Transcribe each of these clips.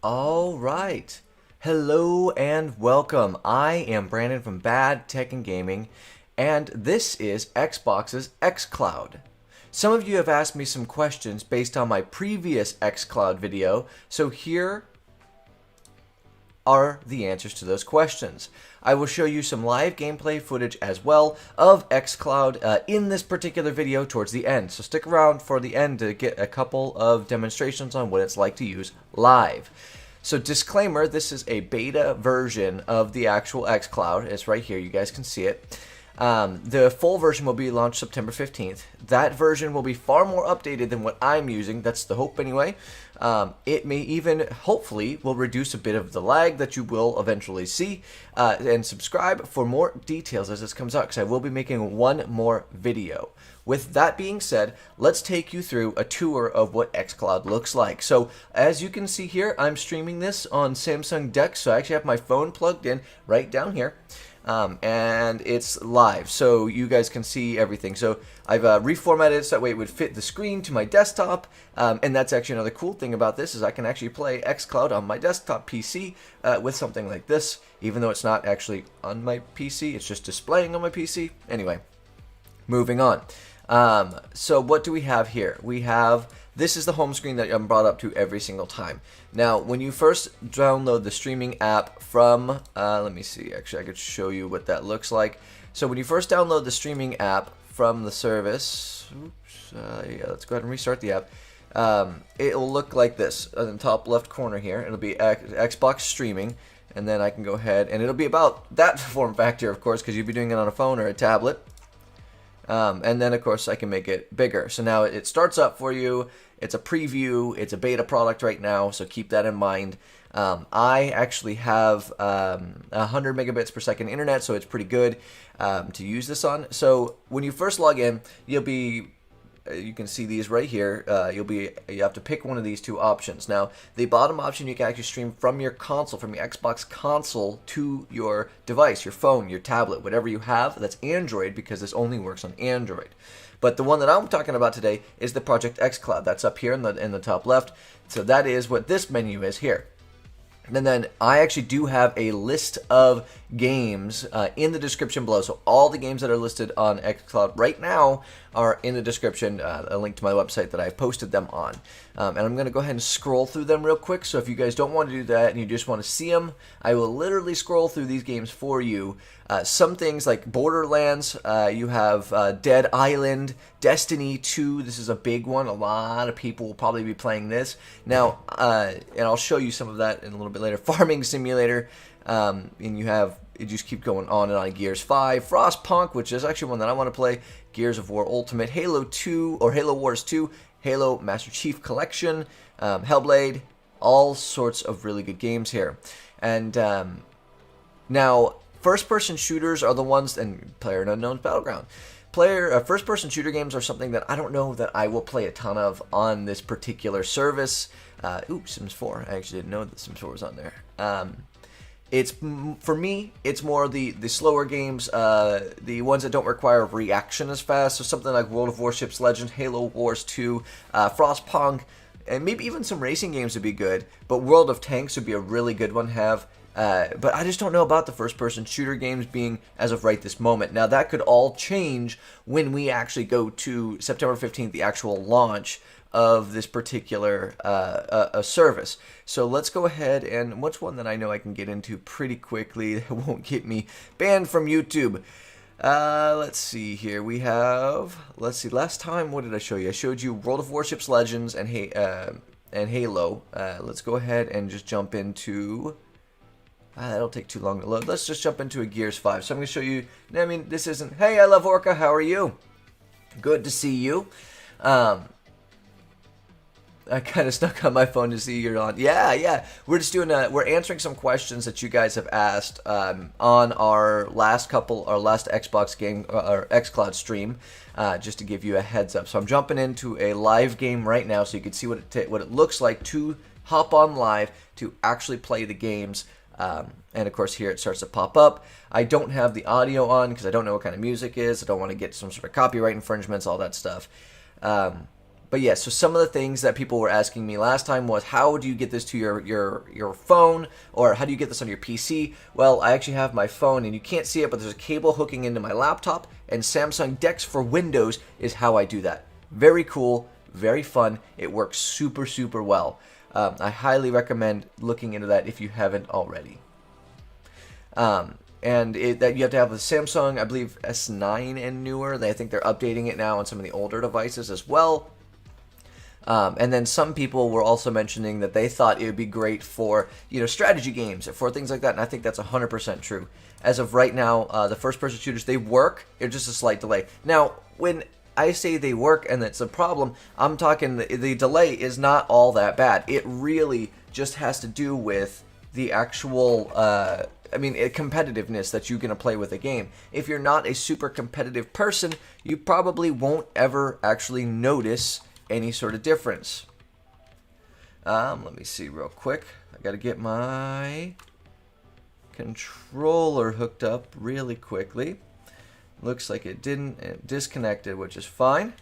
All right. Hello and welcome. I am Brandon from Bad Tech and Gaming, and this is Xbox's XCloud. Some of you have asked me some questions based on my previous XCloud video, so here are the answers to those questions. I will show you some live gameplay footage as well of XCloud in this particular video towards the end. So stick around for the end to get a couple of demonstrations on what it's like to use live. So disclaimer, this is a beta version of the actual XCloud. It's right here, you guys can see it. The full version will be launched September 15th. That version will be far more updated than what I'm using. That's the hope anyway. It may even, hopefully, will reduce a bit of the lag that you will eventually see. And subscribe for more details as this comes out, because I will be making one more video. With that being said, let's take you through a tour of what XCloud looks like. So, as you can see here, I'm streaming this on Samsung DeX, so I actually have my phone plugged in right down here. And it's live, so you guys can see everything. So I've reformatted it so that way it would fit the screen to my desktop, and that's actually another cool thing about this is I can actually play XCloud on my desktop PC with something like this, even though it's not actually on my PC, it's just displaying on my PC. Anyway, moving on. So what do we have here? We have, this is the home screen that I'm brought up to every single time. Now, when you first download the streaming app from, let me see, actually I could show you what that looks like. So when you first download the streaming app from the service, yeah, let's go ahead and restart the app. It'll look like this in the top left corner here. It'll be Xbox streaming, and then I can go ahead, and it'll be about that form factor, of course, because you'll be doing it on a phone or a tablet. And then, of course, I can make it bigger. So now it starts up for you. It's a preview. It's a beta product right now, so keep that in mind. I actually have 100 megabits per second internet, so it's pretty good to use this on. So when you first log in, you'll be... you can see these right here. You have to pick one of these two options. Now, the bottom option, you can actually stream from your console, from your Xbox console to your device, your phone, your tablet, whatever you have. That's Android, because this only works on Android. But the one that I'm talking about today is the Project XCloud. That's up here in the top left. So that is what this menu is here. And then I actually do have a list of games in the description below. So all the games that are listed on XCloud right now are in the description, a link to my website that I've posted them on. And I'm going to go ahead and scroll through them real quick. So if you guys don't want to do that and you just want to see them, I will literally scroll through these games for you. Some things like Borderlands, you have Dead Island, Destiny 2, this is a big one. A lot of people will probably be playing this. Now, and I'll show you some of that in a little bit later. Farming Simulator, and you have, it just keep going on and on. Gears 5, Frostpunk, which is actually one that I want to play, Gears of War Ultimate, Halo 2, or Halo Wars 2, Halo Master Chief Collection, Hellblade, all sorts of really good games here. And now, first-person shooters are the ones, and PlayerUnknown's Battleground. First-person shooter games are something that I don't know that I will play a ton of on this particular service. Sims 4. I actually didn't know that Sims 4 was on there. For me, it's more the slower games, the ones that don't require reaction as fast. So something like World of Warships Legends, Halo Wars 2, Frostpunk, and maybe even some racing games would be good. But World of Tanks would be a really good one to have. But I just don't know about the first-person shooter games being as of right this moment. Now, that could all change when we actually go to September 15th, the actual launch of this particular service. So let's go ahead, and what's one that I know I can get into pretty quickly that won't get me banned from YouTube? Let's see here. We have, let's see, last time, what did I show you? I showed you World of Warships Legends and Halo. Let's go ahead and just jump into... that'll take too long to load. Let's just jump into a Gears 5. So I'm going to show you, I mean, this isn't, hey, I love Orca, how are you? Good to see you. I kind of snuck on my phone to see you're on. Yeah. We're just doing we're answering some questions that you guys have asked on our last Xbox game, or XCloud stream, just to give you a heads up. So I'm jumping into a live game right now so you can see what it looks like to hop on live to actually play the games. And of course here it starts to pop up. I don't have the audio on because I don't know what kind of music is. I don't want to get some sort of copyright infringements, all that stuff. But yeah, so some of the things that people were asking me last time was, how do you get this to your phone, or how do you get this on your PC? Well, I actually have my phone, and you can't see it, but there's a cable hooking into my laptop, and Samsung DeX for Windows is how I do that. Very cool, very fun. It works super, super well. I highly recommend looking into that if you haven't already. And that you have to have the Samsung, I believe, S9 and newer. I think they're updating it now on some of the older devices as well. And then some people were also mentioning that they thought it would be great for, strategy games, for things like that, and I think that's 100% true. As of right now, the first-person shooters, they work. It's just a slight delay. Now, when I say they work and it's a problem, I'm talking the delay is not all that bad. It really just has to do with the actual, competitiveness that you're going to play with a game. If you're not a super competitive person, you probably won't ever actually notice any sort of difference. Let me see real quick. I got to get my controller hooked up really quickly. Looks like it didn't. It disconnected, which is fine.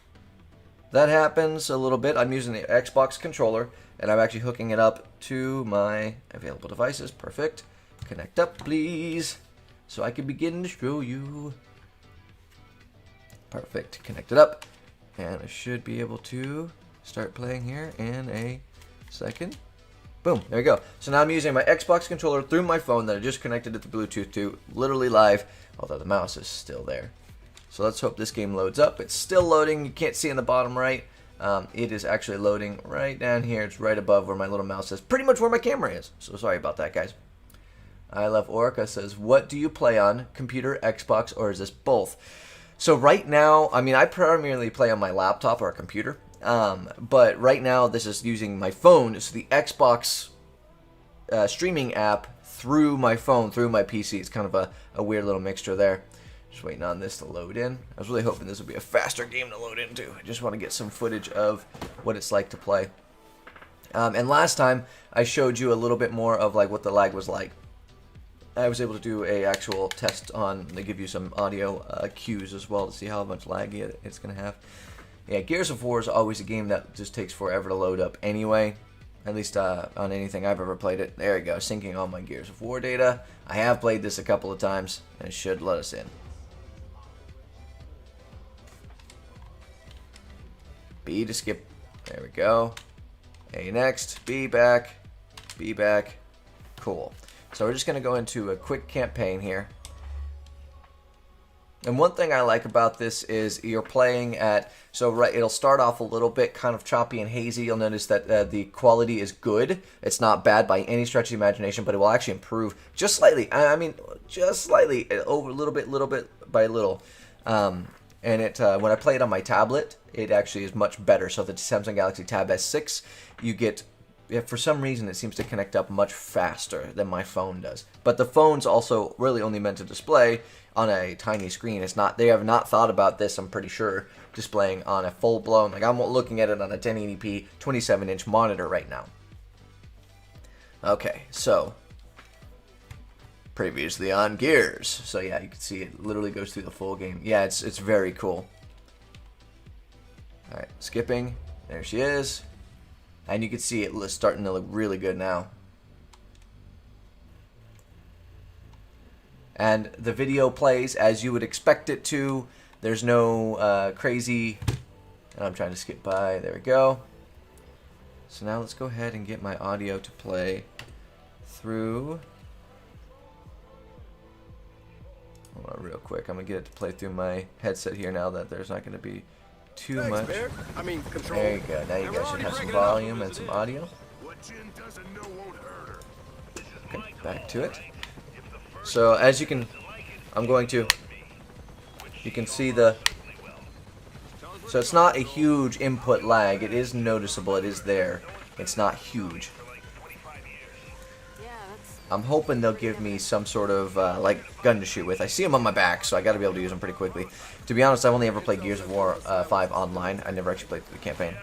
That happens a little bit. I'm using the Xbox controller, and I'm actually hooking it up to my available devices. Perfect. Connect up, please, so I can begin to show you. Perfect. Connect it up. And I should be able to start playing here in a second. Boom, there we go. So now I'm using my Xbox controller through my phone that I just connected it to Bluetooth to, literally live, although the mouse is still there. So let's hope this game loads up. It's still loading. You can't see in the bottom right. It is actually loading right down here. It's right above where my little mouse is, pretty much where my camera is. So sorry about that, guys. I Love Orca says, what do you play on? Computer, Xbox, or is this both? So right now, I primarily play on my laptop or a computer, but right now this is using my phone, so the Xbox streaming app through my phone, through my PC. It's kind of a weird little mixture there. Just waiting on this to load in. I was really hoping this would be a faster game to load into. I just want to get some footage of what it's like to play. And last time, I showed you a little bit more of like what the lag was like. I was able to do a actual test on, they give you some audio cues as well to see how much lag it's going to have. Yeah, Gears of War is always a game that just takes forever to load up anyway, at least on anything I've ever played it. There you go, syncing all my Gears of War data. I have played this a couple of times, and it should let us in. B to skip, there we go. A next, B back, cool. So we're just going to go into a quick campaign here. And one thing I like about this is you're playing at, it'll start off a little bit kind of choppy and hazy. You'll notice that the quality is good. It's not bad by any stretch of the imagination, but it will actually improve just slightly. Just slightly, over a little bit by little. And when I play it on my tablet, it actually is much better. So the Samsung Galaxy Tab S6, you get, for some reason, it seems to connect up much faster than my phone does. But the phone's also really only meant to display on a tiny screen. It's not. They have not thought about this, I'm pretty sure, displaying on a full-blown, like I'm looking at it on a 1080p 27-inch monitor right now. Okay, so previously on Gears. So yeah, you can see it literally goes through the full game. Yeah, it's very cool. All right, skipping. There she is. And you can see it starting to look really good now. And the video plays as you would expect it to. There's no crazy... And I'm trying to skip by. There we go. So now let's go ahead and get my audio to play through. Hold on real quick. I'm going to get it to play through my headset here now that there's not going to be too much. There you go. Now you guys should have some volume and some audio. Okay, back to it. So as you can, you can see the, so it's not a huge input lag. It is noticeable. It is there. It's not huge. I'm hoping they'll give me some sort of like gun to shoot with. I see them on my back, so I got to be able to use them pretty quickly. To be honest, I've only ever played Gears of War 5 online. I never actually played through the campaign.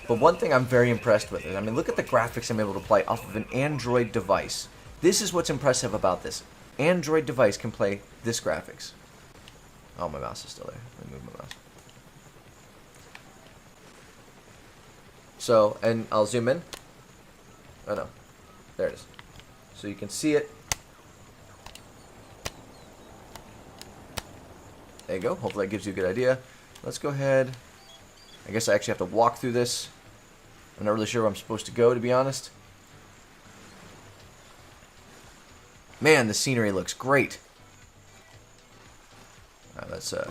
But one thing I'm very impressed with is, look at the graphics I'm able to play off of an Android device. This is what's impressive about this. Android device can play this graphics. Oh, my mouse is still there. Let me move my mouse. So, and I'll zoom in. Oh no, there it is. So you can see it. There you go. Hopefully that gives you a good idea. Let's go ahead. I guess I actually have to walk through this. I'm not really sure where I'm supposed to go, to be honest. Man, the scenery looks great. Alright, let's, there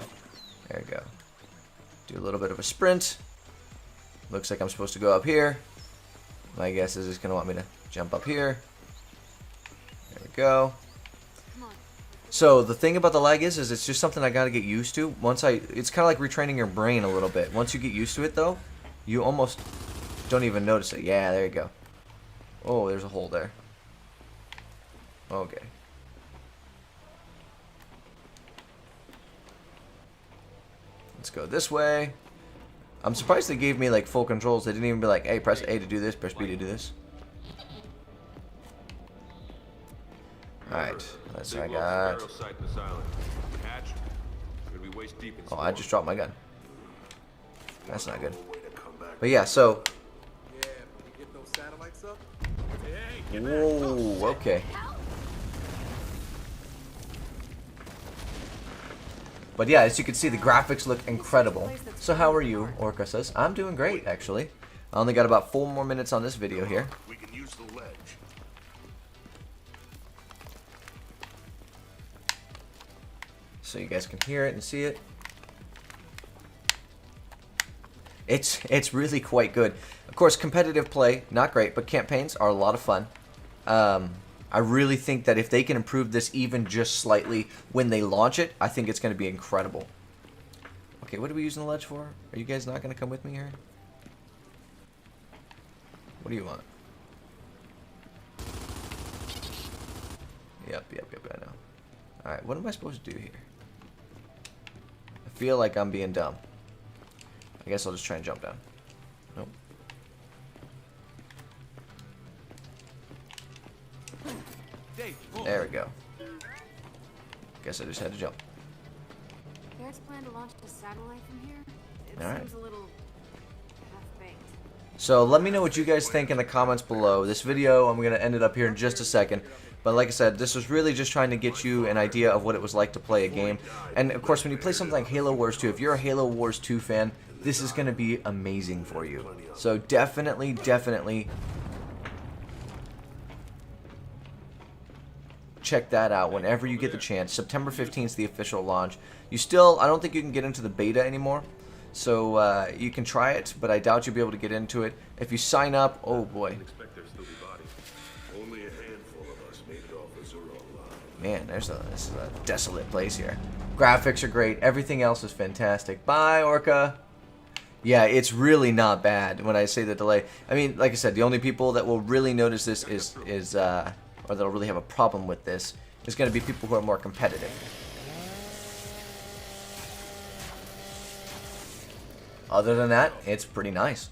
we go. Do a little bit of a sprint. Looks like I'm supposed to go up here. My guess is it's going to want me to jump up here. There we go. So the thing about the lag is it's just something I got to get used to. It's kind of like retraining your brain a little bit. Once you get used to it, though, you almost don't even notice it. Yeah, there you go. Oh, there's a hole there. Okay. Let's go this way. I'm surprised they gave me like full controls. They didn't even be like, hey, press A to do this, press B to do this. Alright, that's what I got. Oh, I just dropped my gun. That's not good. But yeah, so. Whoa, okay. But yeah, as you can see, the graphics look incredible. So how are you? Orca says. I'm doing great, actually. I only got about 4 more minutes on this video here. We can use the ledge. So you guys can hear it and see it. It's really quite good. Of course, competitive play, not great, but campaigns are a lot of fun. I really think that if they can improve this even just slightly when they launch it, I think it's going to be incredible. Okay, what are we using the ledge for? Are you guys not going to come with me here? What do you want? Yep, I know. Alright, what am I supposed to do here? I feel like I'm being dumb. I guess I'll just try and jump down. Nope. There we go. Guess I just had to jump. Garrett's plan to launch a satellite from here? It seems a little half-baked. So let me know what you guys think in the comments below. This video, I'm going to end it up here in just a second. But like I said, this was really just trying to get you an idea of what it was like to play a game. And of course, when you play something like Halo Wars 2, if you're a Halo Wars 2 fan, this is going to be amazing for you. So definitely check that out whenever you get the chance. September 15th is the official launch. I don't think you can get into the beta anymore. So you can try it, but I doubt you'll be able to get into it. If you sign up, oh boy. Man, this is a desolate place here. Graphics are great. Everything else is fantastic. Bye, Orca. Yeah, it's really not bad when I say the delay. I mean, like I said, the only people that will really notice this or that'll really have a problem with this, is going to be people who are more competitive. Other than that, it's pretty nice.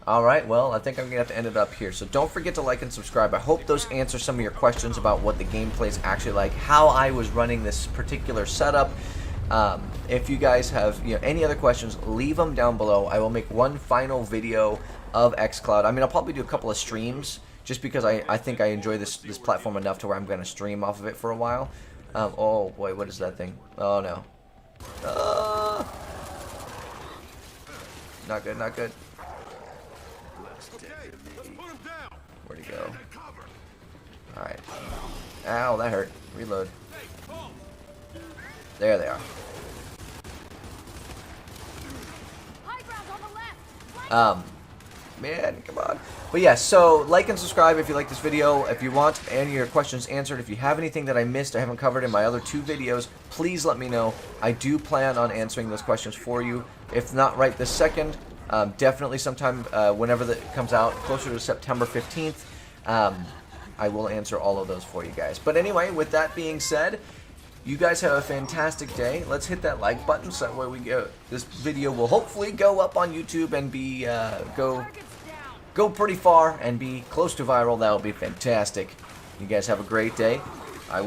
Alright, well, I think I'm going to have to end it up here. So don't forget to like and subscribe. I hope those answer some of your questions about what the gameplay is actually like, how I was running this particular setup. If you guys have any other questions, leave them down below. I will make one final video of XCloud. I mean, I'll probably do a couple of streams, just because I think I enjoy this platform enough to where I'm going to stream off of it for a while. Oh boy, what is that thing? Oh no. Not good, not good. Where'd he go? Alright. Ow, that hurt. Reload. There they are. Man, come on. But yeah, so like and subscribe if you like this video. If you want any of your questions answered, if you have anything that I missed I haven't covered in my other 2 videos, please let me know. I do plan on answering those questions for you. If not right this second, definitely sometime whenever that comes out, closer to September 15th, I will answer all of those for you guys. But anyway, with that being said, you guys have a fantastic day. Let's hit that like button so that way we go. This video will hopefully go up on YouTube and be go pretty far and be close to viral. That would be fantastic. You guys have a great day.